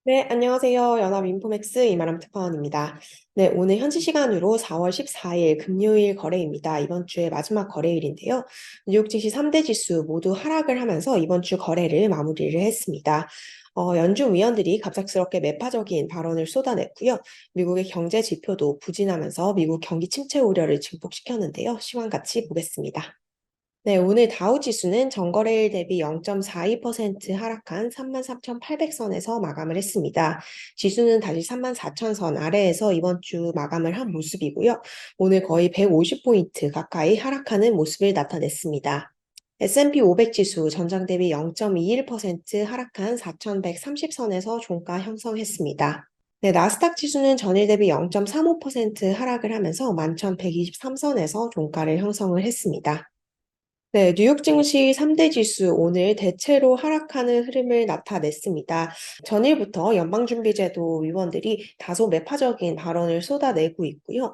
네, 안녕하세요. 연합인포맥스 이마람 특파원입니다. 네, 오늘 현지 시간으로 4월 14일 금요일 거래입니다. 이번 주의 마지막 거래일인데요. 뉴욕 증시 3대 지수 모두 하락을 하면서 이번 주 거래를 마무리를 했습니다. 연준 위원들이 갑작스럽게 매파적인 발언을 쏟아냈고요. 미국의 경제 지표도 부진하면서 미국 경기 침체 우려를 증폭시켰는데요. 시황 같이 보겠습니다. 네, 오늘 다우 지수는 전거래일 대비 0.42% 하락한 34,800선에서 마감을 했습니다. 지수는 다시 34,000선 아래에서 이번 주 마감을 한 모습이고요. 오늘 거의 150포인트 가까이 하락하는 모습을 나타냈습니다. S&P 500 지수 전장 대비 0.21% 하락한 4,130선에서 종가 형성했습니다. 네, 나스닥 지수는 전일 대비 0.35% 하락을 하면서 11,123선에서 종가를 형성을 했습니다. 네, 뉴욕 증시 3대 지수 오늘 대체로 하락하는 흐름을 나타냈습니다. 전일부터 연방준비제도 위원들이 다소 매파적인 발언을 쏟아내고 있고요.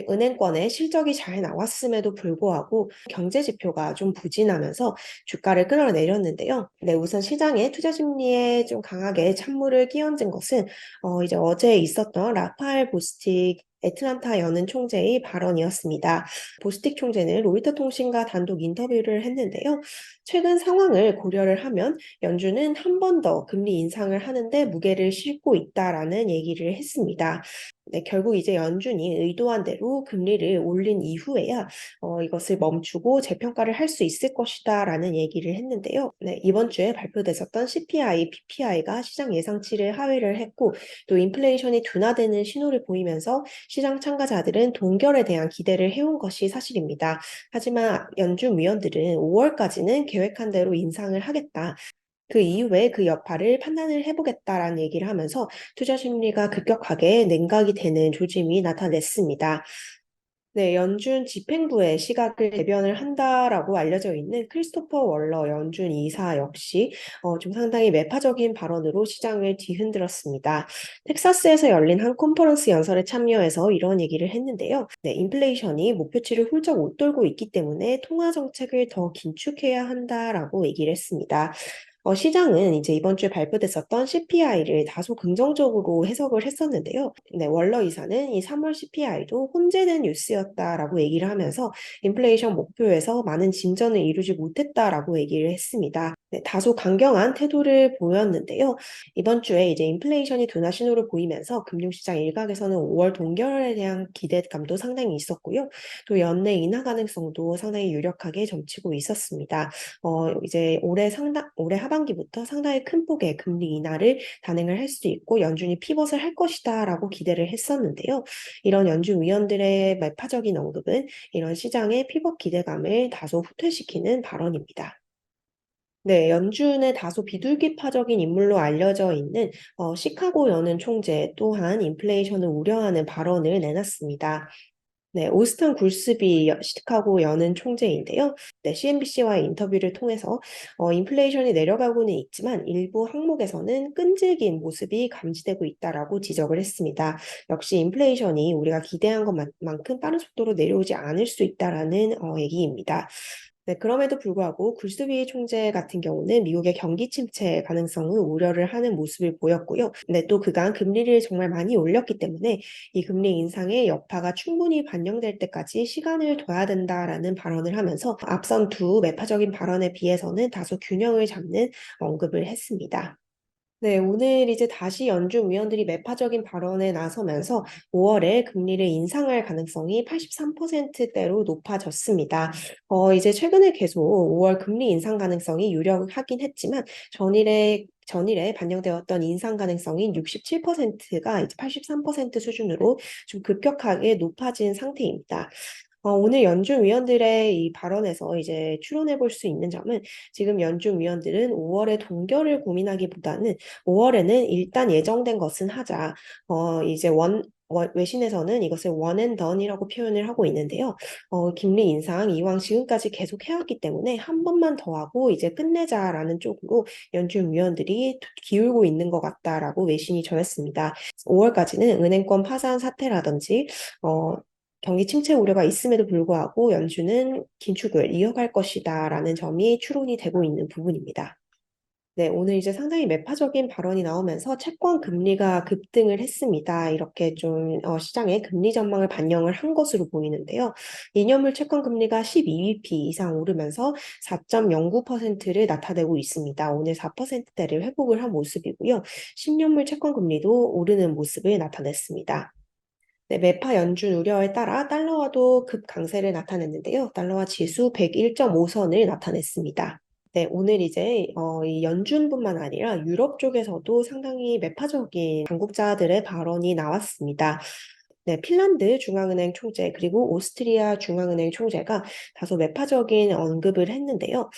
은행권의 실적이 잘 나왔음에도 불구하고 경제 지표가 좀 부진하면서 주가를 끌어내렸는데요. 네, 우선 시장의 투자 심리에 좀 강하게 찬물을 끼얹은 것은 이제 어제 있었던 라파엘 보스틱 애틀란타 연은 총재의 발언이었습니다. 보스틱 총재는 로이터 통신과 단독 인터뷰를 했는데요. 최근 상황을 고려를 하면 연준은 한 번 더 금리 인상을 하는데 무게를 싣고 있다라는 얘기를 했습니다. 네, 결국 이제 연준이 의도한 대로 금리를 올린 이후에야 이것을 멈추고 재평가를 할 수 있을 것이다라는 얘기를 했는데요. 네, 이번 주에 발표됐었던 CPI, PPI가 시장 예상치를 하회를 했고 또 인플레이션이 둔화되는 신호를 보이면서 시장 참가자들은 동결에 대한 기대를 해온 것이 사실입니다. 하지만 연준 위원들은 5월까지는 계획한 대로 인상을 하겠다. 그 이후에 그 여파를 판단을 해보겠다라는 얘기를 하면서 투자 심리가 급격하게 냉각이 되는 조짐이 나타냈습니다. 네, 연준 집행부의 시각을 대변을 한다라고 알려져 있는 크리스토퍼 월러 연준 이사 역시 좀 상당히 매파적인 발언으로 시장을 뒤흔들었습니다. 텍사스에서 열린 한 컨퍼런스 연설에 참여해서 이런 얘기를 했는데요. 네, 인플레이션이 목표치를 훌쩍 웃돌고 있기 때문에 통화 정책을 더 긴축해야 한다라고 얘기를 했습니다. 시장은 이제 이번 주에 발표됐었던 CPI를 다소 긍정적으로 해석을 했었는데요. 네, 월러 이사는 이 3월 CPI도 혼재된 뉴스였다라고 얘기를 하면서 인플레이션 목표에서 많은 진전을 이루지 못했다라고 얘기를 했습니다. 네, 다소 강경한 태도를 보였는데요. 이번 주에 이제 인플레이션이 둔화 신호를 보이면서 금융시장 일각에서는 5월 동결에 대한 기대감도 상당히 있었고요. 또 연내 인하 가능성도 상당히 유력하게 점치고 있었습니다. 이제 올해 하반기부터 상당히 큰 폭의 금리 인하를 단행을 할 수 있고 연준이 피벗을 할 것이다라고 기대를 했었는데요. 이런 연준 위원들의 매파적인 언급은 이런 시장의 피벗 기대감을 다소 후퇴시키는 발언입니다. 네, 연준의 다소 비둘기파적인 인물로 알려져 있는 시카고 연은 총재 또한 인플레이션을 우려하는 발언을 내놨습니다. 네, 오스턴 굴스비 시카고 연은 총재인데요. 네, CNBC와의 인터뷰를 통해서 인플레이션이 내려가고는 있지만 일부 항목에서는 끈질긴 모습이 감지되고 있다라고 지적을 했습니다. 역시 인플레이션이 우리가 기대한 것만큼 빠른 속도로 내려오지 않을 수 있다라는 얘기입니다. 네, 그럼에도 불구하고 굴스비 총재 같은 경우는 미국의 경기 침체 가능성을 우려를 하는 모습을 보였고요. 네, 또 그간 금리를 정말 많이 올렸기 때문에 이 금리 인상의 여파가 충분히 반영될 때까지 시간을 둬야 된다라는 발언을 하면서 앞선 두 매파적인 발언에 비해서는 다소 균형을 잡는 언급을 했습니다. 네, 오늘 이제 다시 연준 위원들이 매파적인 발언에 나서면서 5월에 금리를 인상할 가능성이 83%대로 높아졌습니다. 이제 최근에 계속 5월 금리 인상 가능성이 유력하긴 했지만 전일에 반영되었던 인상 가능성인 67%가 이제 83% 수준으로 좀 급격하게 높아진 상태입니다. 오늘 연준 위원들의 이 발언에서 이제 추론해 볼 수 있는 점은 지금 연준 위원들은 5월에 동결을 고민하기보다는 5월에는 일단 예정된 것은 하자. 이제 외신에서는 이것을 원앤던이라고 표현을 하고 있는데요. 금리 인상 이왕 지금까지 계속 해왔기 때문에 한 번만 더 하고 이제 끝내자라는 쪽으로 연준 위원들이 기울고 있는 것 같다라고 외신이 전했습니다. 5월까지는 은행권 파산 사태라든지 경기 침체 우려가 있음에도 불구하고 연준은 긴축을 이어갈 것이다라는 점이 추론이 되고 있는 부분입니다. 네, 오늘 이제 상당히 매파적인 발언이 나오면서 채권 금리가 급등을 했습니다. 이렇게 좀 시장의 금리 전망을 반영을 한 것으로 보이는데요. 2년물 채권 금리가 12bp 이상 오르면서 4.09%를 나타내고 있습니다. 오늘 4%대를 회복을 한 모습이고요. 10년물 채권 금리도 오르는 모습을 나타냈습니다. 네, 매파 연준 우려에 따라 달러화도 급 강세를 나타냈는데요. 달러화 지수 101.5선을 나타냈습니다. 네, 오늘 이제 이 연준뿐만 아니라 유럽 쪽에서도 상당히 매파적인 당국자들의 발언이 나왔습니다. 네, 핀란드 중앙은행 총재 그리고 오스트리아 중앙은행 총재가 다소 매파적인 언급을 했는데요.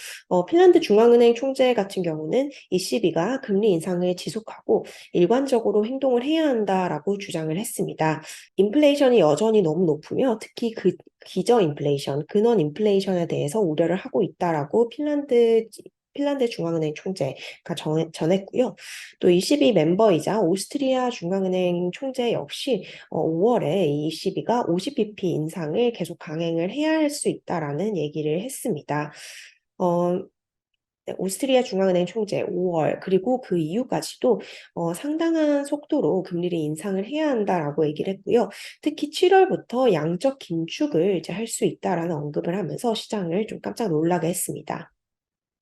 핀란드 중앙은행 총재 같은 경우는 ECB가 금리 인상을 지속하고 일관적으로 행동을 해야 한다라고 주장을 했습니다. 인플레이션이 여전히 너무 높으며 특히 그 기저 인플레이션, 근원 인플레이션에 대해서 우려를 하고 있다라고 핀란드 중앙은행 총재가 전했고요. 또 ECB 멤버이자 오스트리아 중앙은행 총재 역시 5월에 이 ECB가 50bp 인상을 계속 강행을 해야 할 수 있다라는 얘기를 했습니다. 어, 네, 오스트리아 중앙은행 총재 5월 그리고 그 이후까지도 상당한 속도로 금리를 인상을 해야 한다라고 얘기를 했고요. 특히 7월부터 양적 긴축을 이제 할 수 있다라는 언급을 하면서 시장을 좀 깜짝 놀라게 했습니다.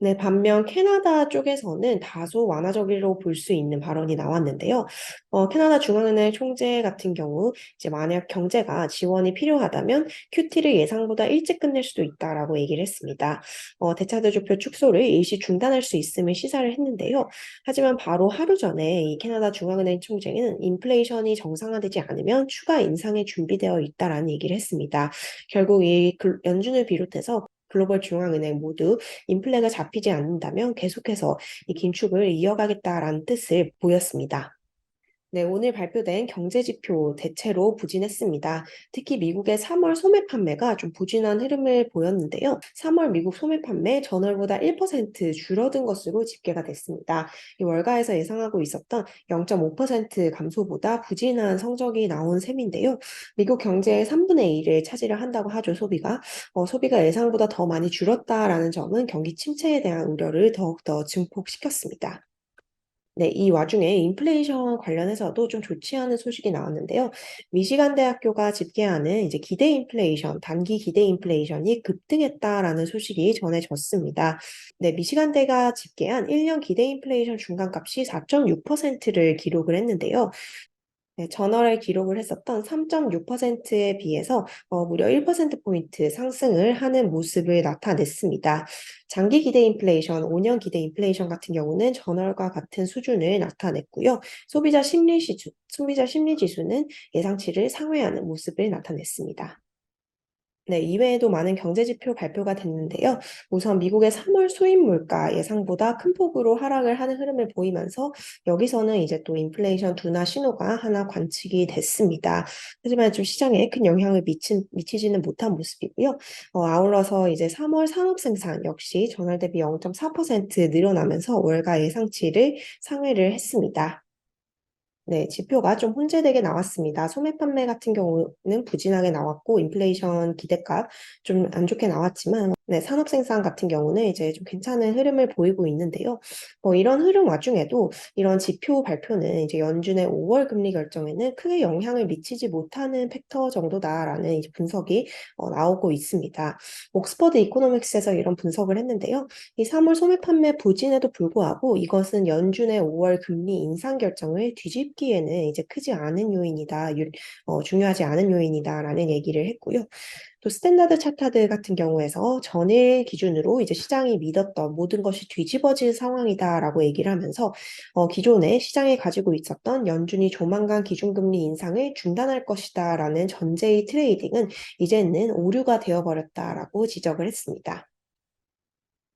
네, 반면 캐나다 쪽에서는 다소 완화적으로 볼 수 있는 발언이 나왔는데요. 캐나다 중앙은행 총재 같은 경우 이제 만약 경제가 지원이 필요하다면 QT를 예상보다 일찍 끝낼 수도 있다라고 얘기를 했습니다. 대차대조표 축소를 일시 중단할 수 있음을 시사를 했는데요. 하지만 바로 하루 전에 이 캐나다 중앙은행 총재는 인플레이션이 정상화되지 않으면 추가 인상에 준비되어 있다라는 얘기를 했습니다. 결국 이 연준을 비롯해서 글로벌 중앙은행 모두 인플레가 잡히지 않는다면 계속해서 이 긴축을 이어가겠다라는 뜻을 보였습니다. 네, 오늘 발표된 경제 지표 대체로 부진했습니다. 특히 미국의 3월 소매 판매가 좀 부진한 흐름을 보였는데요. 3월 미국 소매 판매 전월보다 1% 줄어든 것으로 집계가 됐습니다. 이 월가에서 예상하고 있었던 0.5% 감소보다 부진한 성적이 나온 셈인데요. 미국 경제의 3분의 1을 차지를 한다고 하죠, 소비가. 소비가 예상보다 더 많이 줄었다라는 점은 경기 침체에 대한 우려를 더욱더 증폭시켰습니다. 네, 이 와중에 인플레이션 관련해서도 좀 좋지 않은 소식이 나왔는데요. 미시간 대학교가 집계하는 이제 기대 인플레이션, 단기 기대 인플레이션이 급등했다라는 소식이 전해졌습니다. 네, 미시간대가 집계한 1년 기대 인플레이션 중간값이 4.6%를 기록을 했는데요. 네, 전월에 기록을 했었던 3.6%에 비해서 무려 1%포인트 상승을 하는 모습을 나타냈습니다. 장기 기대 인플레이션, 5년 기대 인플레이션 같은 경우는 전월과 같은 수준을 나타냈고요. 소비자 심리 지수는 예상치를 상회하는 모습을 나타냈습니다. 네, 이외에도 많은 경제 지표 발표가 됐는데요. 우선 미국의 3월 수입 물가 예상보다 큰 폭으로 하락을 하는 흐름을 보이면서 여기서는 이제 또 인플레이션 둔화 신호가 하나 관측이 됐습니다. 하지만 좀 시장에 큰 영향을 미치지는 못한 모습이고요. 아울러서 이제 3월 산업 생산 역시 전월 대비 0.4% 늘어나면서 월가 예상치를 상회를 했습니다. 네, 지표가 좀 혼재되게 나왔습니다. 소매 판매 같은 경우는 부진하게 나왔고, 인플레이션 기대값 좀 안 좋게 나왔지만, 네, 산업 생산 같은 경우는 이제 좀 괜찮은 흐름을 보이고 있는데요. 이런 흐름 와중에도 이런 지표 발표는 이제 연준의 5월 금리 결정에는 크게 영향을 미치지 못하는 팩터 정도다라는 이제 분석이 나오고 있습니다. 옥스퍼드 이코노믹스에서 이런 분석을 했는데요. 이 3월 소매 판매 부진에도 불구하고 이것은 연준의 5월 금리 인상 결정을 뒤집기에는 이제 크지 않은 요인이다, 중요하지 않은 요인이다라는 얘기를 했고요. 또 스탠다드 차타드 같은 경우에서 전일 기준으로 이제 시장이 믿었던 모든 것이 뒤집어진 상황이다라고 얘기를 하면서 기존에 시장이 가지고 있었던 연준이 조만간 기준금리 인상을 중단할 것이다라는 전제의 트레이딩은 이제는 오류가 되어버렸다라고 지적을 했습니다.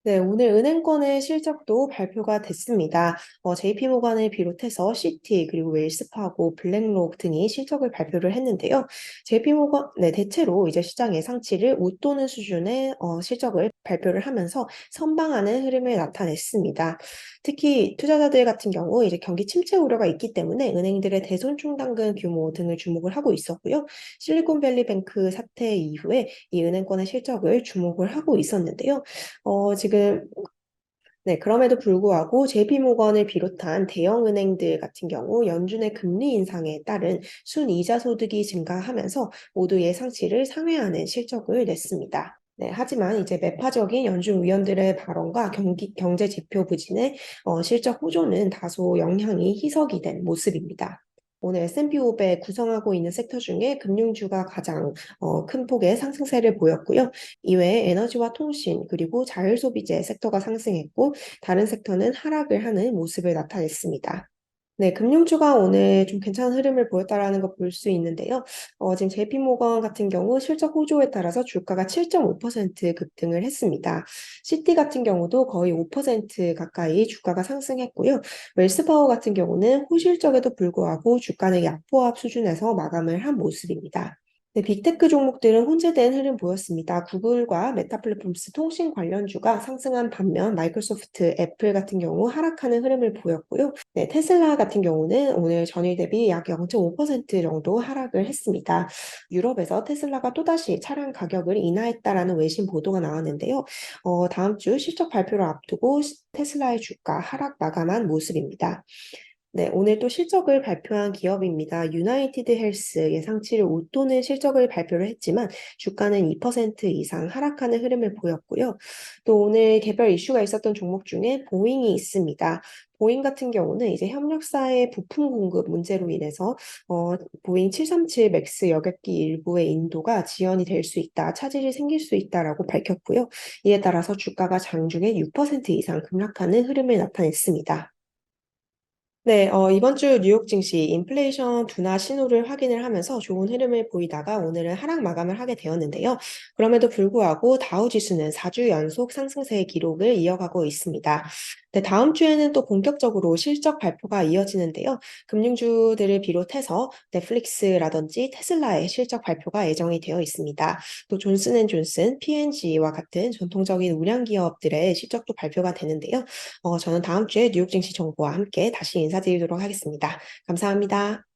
네, 오늘 은행권의 실적도 발표가 됐습니다. JP모건을 비롯해서 시티, 그리고 웰스파고, 블랙록 등이 실적을 발표를 했는데요. JP모건, 네, 대체로 이제 시장 예상치를 웃도는 수준의 실적을 발표를 하면서 선방하는 흐름을 나타냈습니다. 특히 투자자들 같은 경우 이제 경기 침체 우려가 있기 때문에 은행들의 대손 충당금 규모 등을 주목을 하고 있었고요. 실리콘밸리뱅크 사태 이후에 이 은행권의 실적을 주목을 하고 있었는데요. 지금 네, 그럼에도 불구하고 JP모건을 비롯한 대형 은행들 같은 경우 연준의 금리 인상에 따른 순이자 소득이 증가하면서 모두 예상치를 상회하는 실적을 냈습니다. 네, 하지만 이제 매파적인 연준 위원들의 발언과 경제 지표 부진의 실적 호조는 다소 영향이 희석이 된 모습입니다. 오늘 S&P 500 구성하고 있는 섹터 중에 금융주가 가장 큰 폭의 상승세를 보였고요. 이외에 에너지와 통신 그리고 자율소비재 섹터가 상승했고 다른 섹터는 하락을 하는 모습을 나타냈습니다. 네, 금융주가 오늘 좀 괜찮은 흐름을 보였다라는 거 볼 수 있는데요. 지금 JP모건 같은 경우 실적 호조에 따라서 주가가 7.5% 급등을 했습니다. 시티 같은 경우도 거의 5% 가까이 주가가 상승했고요. 웰스파워 같은 경우는 호실적에도 불구하고 주가는 약보합 수준에서 마감을 한 모습입니다. 네, 빅테크 종목들은 혼재된 흐름 보였습니다. 구글과 메타 플랫폼스 통신 관련주가 상승한 반면 마이크로소프트, 애플 같은 경우 하락하는 흐름을 보였고요. 네, 테슬라 같은 경우는 오늘 전일 대비 약 0.5% 정도 하락을 했습니다. 유럽에서 테슬라가 또다시 차량 가격을 인하했다라는 외신 보도가 나왔는데요. 다음 주 실적 발표를 앞두고 테슬라의 주가 하락 마감한 모습입니다. 네, 오늘 또 실적을 발표한 기업입니다. 유나이티드 헬스 예상치를 웃도는 실적을 발표를 했지만 주가는 2% 이상 하락하는 흐름을 보였고요. 또 오늘 개별 이슈가 있었던 종목 중에 보잉이 있습니다. 보잉 같은 경우는 이제 협력사의 부품 공급 문제로 인해서 보잉 737 맥스 여객기 일부의 인도가 지연이 될 수 있다, 차질이 생길 수 있다라고 밝혔고요. 이에 따라서 주가가 장중에 6% 이상 급락하는 흐름을 나타냈습니다. 네, 이번 주 뉴욕 증시 인플레이션 둔화 신호를 확인을 하면서 좋은 흐름을 보이다가 오늘은 하락 마감을 하게 되었는데요. 그럼에도 불구하고 다우 지수는 4주 연속 상승세의 기록을 이어가고 있습니다. 네, 다음 주에는 또 본격적으로 실적 발표가 이어지는데요. 금융주들을 비롯해서 넷플릭스라든지 테슬라의 실적 발표가 예정이 되어 있습니다. 또 존슨앤존슨, P&G와 같은 전통적인 우량 기업들의 실적도 발표가 되는데요. 저는 다음 주에 뉴욕 증시 정보와 함께 다시 인사드리도록 하겠습니다. 감사합니다.